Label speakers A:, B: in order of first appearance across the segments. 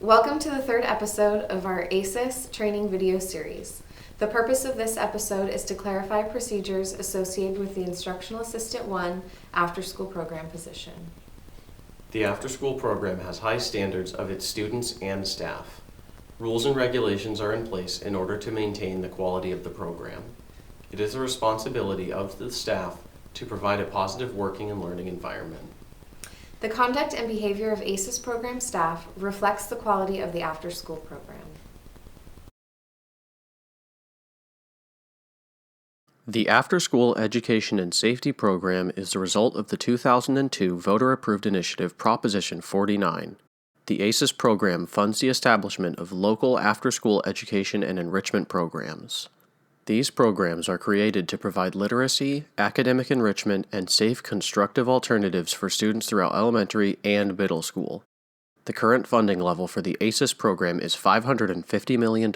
A: Welcome to the third episode of our ASES Training video series. The purpose of this episode is to clarify procedures associated with the Instructional Assistant 1 after-school program position.
B: The after-school program has high standards of its students and staff. Rules and regulations are in place in order to maintain the quality of the program. It is the responsibility of the staff to provide a positive working and learning environment.
A: The conduct and behavior of ASES program staff reflects the quality of the after-school program.
C: The After-School Education and Safety Program is the result of the 2002 Voter-Approved Initiative Proposition 49. The ASES program funds the establishment of local after-school education and enrichment programs. These programs are created to provide literacy, academic enrichment, and safe constructive alternatives for students throughout elementary and middle school. The current funding level for the ASES program is $550 million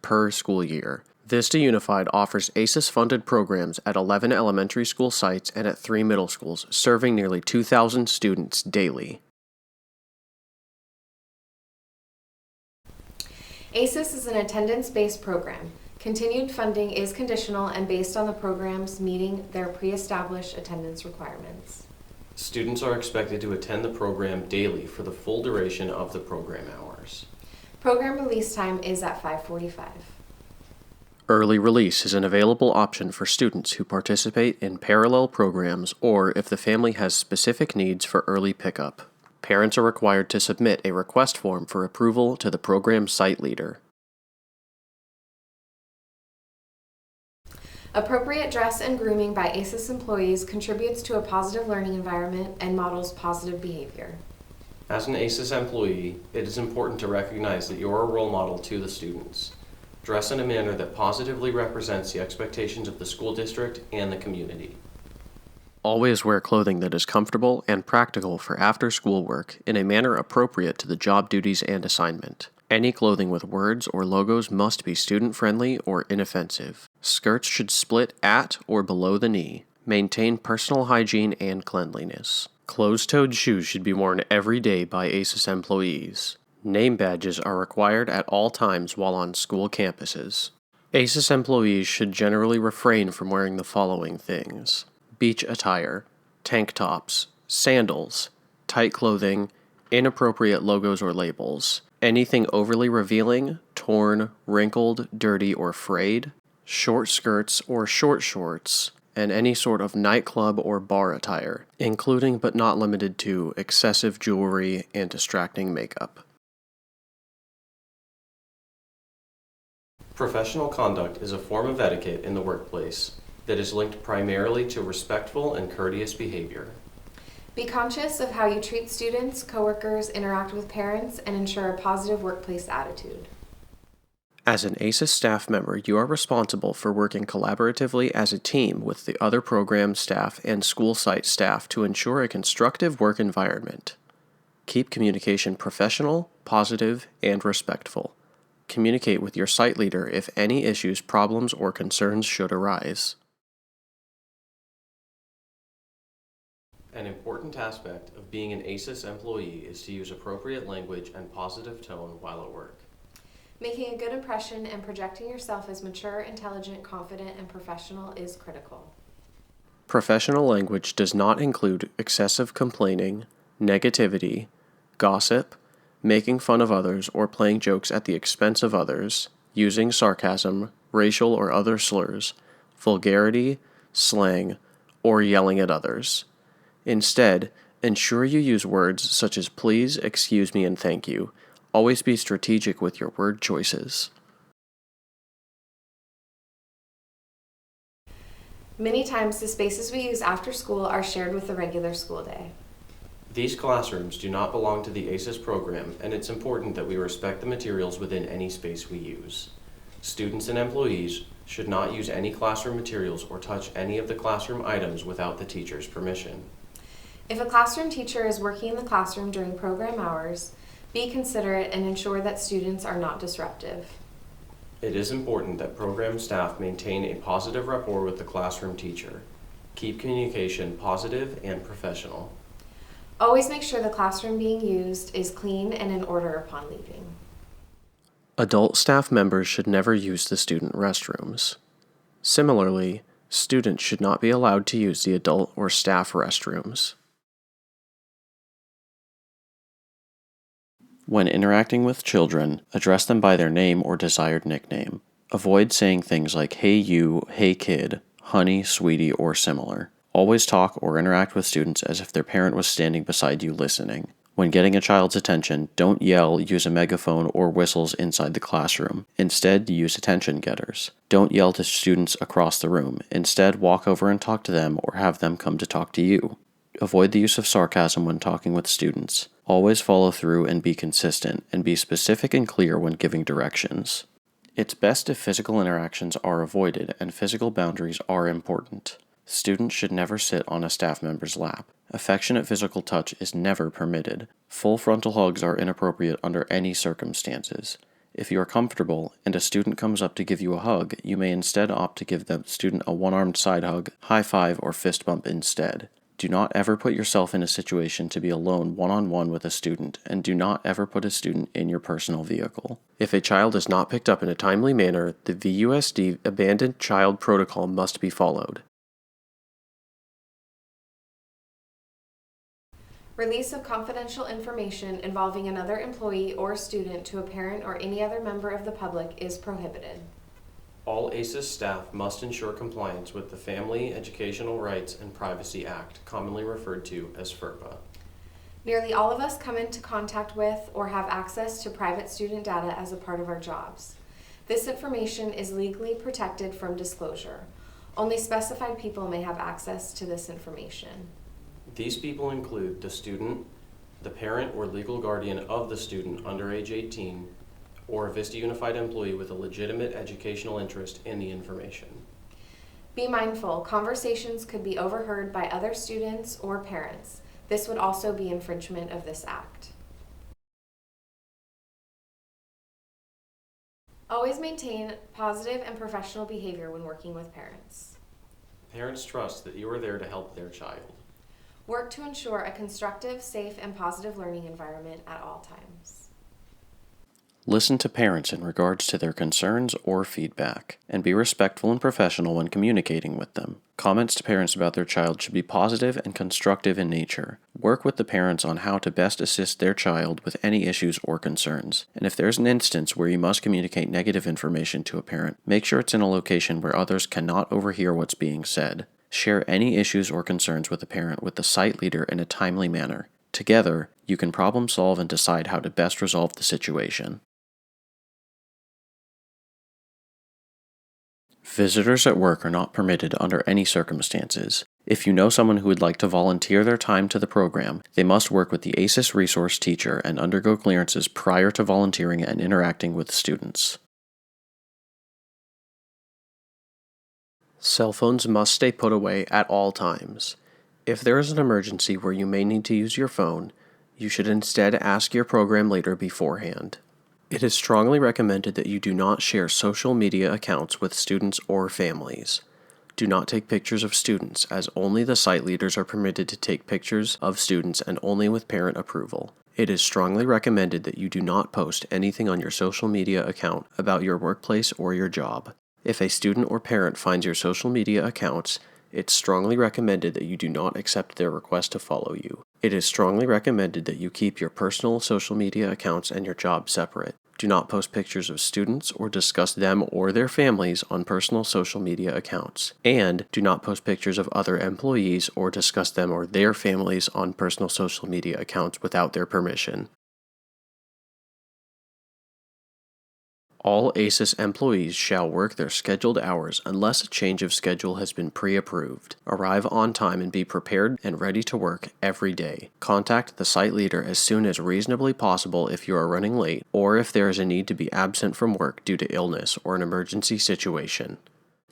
C: per school year. Vista Unified offers ASES-funded programs at 11 elementary school sites and at 3 middle schools, serving nearly 2,000 students daily.
A: ASES is an attendance-based program. Continued funding is conditional and based on the programs meeting their pre-established attendance requirements.
B: Students are expected to attend the program daily for the full duration of the program hours.
A: Program release time is at 5:45.
C: Early release is an available option for students who participate in parallel programs or if the family has specific needs for early pickup. Parents are required to submit a request form for approval to the program site leader.
A: Appropriate dress and grooming by ASES employees contributes to a positive learning environment and models positive behavior.
B: As an ASES employee, it is important to recognize that you are a role model to the students. Dress in a manner that positively represents the expectations of the school district and the community.
C: Always wear clothing that is comfortable and practical for after-school work in a manner appropriate to the job duties and assignment. Any clothing with words or logos must be student-friendly or inoffensive. Skirts should split at or below the knee. Maintain personal hygiene and cleanliness. Closed-toed shoes should be worn every day by ASES employees. Name badges are required at all times while on school campuses. ASES employees should generally refrain from wearing the following things: beach attire, tank tops, sandals, tight clothing, inappropriate logos or labels, anything overly revealing, torn, wrinkled, dirty, or frayed, short skirts or short shorts, and any sort of nightclub or bar attire, including but not limited to excessive jewelry and distracting makeup.
B: Professional conduct is a form of etiquette in the workplace that is linked primarily to respectful and courteous behavior.
A: Be conscious of how you treat students, coworkers, interact with parents, and ensure a positive workplace attitude.
C: As an ASES staff member, you are responsible for working collaboratively as a team with the other program staff and school site staff to ensure a constructive work environment. Keep communication professional, positive, and respectful. Communicate with your site leader if any issues, problems, or concerns should arise.
B: An important aspect of being an ASES employee is to use appropriate language and positive tone while at work.
A: Making a good impression and projecting yourself as mature, intelligent, confident, and professional is critical.
C: Professional language does not include excessive complaining, negativity, gossip, making fun of others or playing jokes at the expense of others, using sarcasm, racial or other slurs, vulgarity, slang, or yelling at others. Instead, ensure you use words such as please, excuse me, and thank you. Always be strategic with your word choices.
A: Many times, the spaces we use after school are shared with the regular school day.
B: These classrooms do not belong to the ASES program, and it's important that we respect the materials within any space we use. Students and employees should not use any classroom materials or touch any of the classroom items without the teacher's permission.
A: If a classroom teacher is working in the classroom during program hours, be considerate and ensure that students are not disruptive.
B: It is important that program staff maintain a positive rapport with the classroom teacher. Keep communication positive and professional.
A: Always make sure the classroom being used is clean and in order upon leaving.
C: Adult staff members should never use the student restrooms. Similarly, students should not be allowed to use the adult or staff restrooms. When interacting with children, address them by their name or desired nickname. Avoid saying things like hey you, hey kid, honey, sweetie, or similar. Always talk or interact with students as if their parent was standing beside you listening. When getting a child's attention, don't yell, use a megaphone, or whistles inside the classroom. Instead, use attention getters. Don't yell to students across the room. Instead, walk over and talk to them or have them come to talk to you. Avoid the use of sarcasm when talking with students. Always follow through and be consistent, and be specific and clear when giving directions. It's best if physical interactions are avoided and physical boundaries are important. Students should never sit on a staff member's lap. Affectionate physical touch is never permitted. Full frontal hugs are inappropriate under any circumstances. If you are comfortable and a student comes up to give you a hug, you may instead opt to give the student a one-armed side hug, high five, or fist bump instead. Do not ever put yourself in a situation to be alone one-on-one with a student, and do not ever put a student in your personal vehicle. If a child is not picked up in a timely manner, the VUSD Abandoned Child Protocol must be followed.
A: Release of confidential information involving another employee or student to a parent or any other member of the public is prohibited.
B: All ASES staff must ensure compliance with the Family, Educational Rights, and Privacy Act, commonly referred to as FERPA.
A: Nearly all of us come into contact with or have access to private student data as a part of our jobs. This information is legally protected from disclosure. Only specified people may have access to this information.
B: These people include the student, the parent or legal guardian of the student under age 18, or a Vista Unified employee with a legitimate educational interest in the information.
A: Be mindful, conversations could be overheard by other students or parents. This would also be infringement of this act. Always maintain positive and professional behavior when working with parents.
B: Parents trust that you are there to help their child.
A: Work to ensure a constructive, safe, and positive learning environment at all times.
C: Listen to parents in regards to their concerns or feedback, and be respectful and professional when communicating with them. Comments to parents about their child should be positive and constructive in nature. Work with the parents on how to best assist their child with any issues or concerns. And if there's an instance where you must communicate negative information to a parent, make sure it's in a location where others cannot overhear what's being said. Share any issues or concerns with the parent with the site leader in a timely manner. Together, you can problem solve and decide how to best resolve the situation. Visitors at work are not permitted under any circumstances. If you know someone who would like to volunteer their time to the program, they must work with the ASES Resource Teacher and undergo clearances prior to volunteering and interacting with students. Cell phones must stay put away at all times. If there is an emergency where you may need to use your phone, you should instead ask your program leader beforehand. It is strongly recommended that you do not share social media accounts with students or families. Do not take pictures of students, as only the site leaders are permitted to take pictures of students and only with parent approval. It is strongly recommended that you do not post anything on your social media account about your workplace or your job. If a student or parent finds your social media accounts, it's strongly recommended that you do not accept their request to follow you. It is strongly recommended that you keep your personal social media accounts and your job separate. Do not post pictures of students or discuss them or their families on personal social media accounts. And do not post pictures of other employees or discuss them or their families on personal social media accounts without their permission. All ASES employees shall work their scheduled hours unless a change of schedule has been pre-approved. Arrive on time and be prepared and ready to work every day. Contact the site leader as soon as reasonably possible if you are running late or if there is a need to be absent from work due to illness or an emergency situation.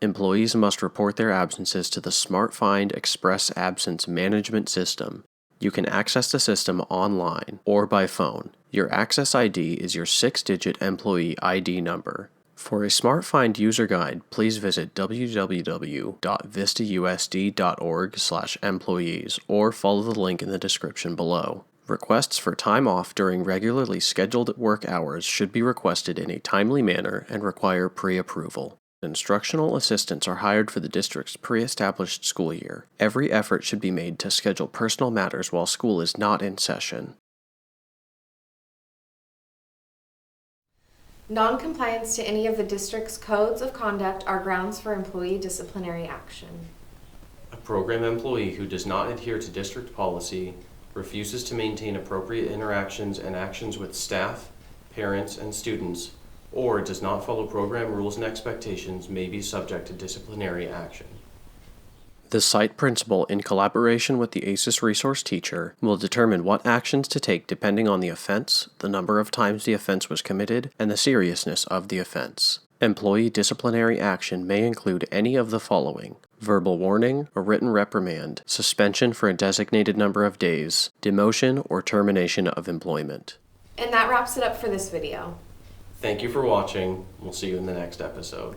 C: Employees must report their absences to the Smart Find Express Absence Management System. You can access the system online or by phone. Your Access ID is your 6-digit employee ID number. For a SmartFind user guide, please visit www.vistausd.org/employees or follow the link in the description below. Requests for time off during regularly scheduled work hours should be requested in a timely manner and require pre-approval. Instructional assistants are hired for the district's pre-established school year. Every effort should be made to schedule personal matters while school is not in session.
A: Non-compliance to any of the district's codes of conduct are grounds for employee disciplinary action.
B: A program employee who does not adhere to district policy, refuses to maintain appropriate interactions and actions with staff, parents, and students, or does not follow program rules and expectations may be subject to disciplinary action.
C: The site principal, in collaboration with the ASES Resource Teacher, will determine what actions to take depending on the offense, the number of times the offense was committed, and the seriousness of the offense. Employee disciplinary action may include any of the following: verbal warning, a written reprimand, suspension for a designated number of days, demotion or termination of employment.
A: And that wraps it up for this video.
B: Thank you for watching. We'll see you in the next episode.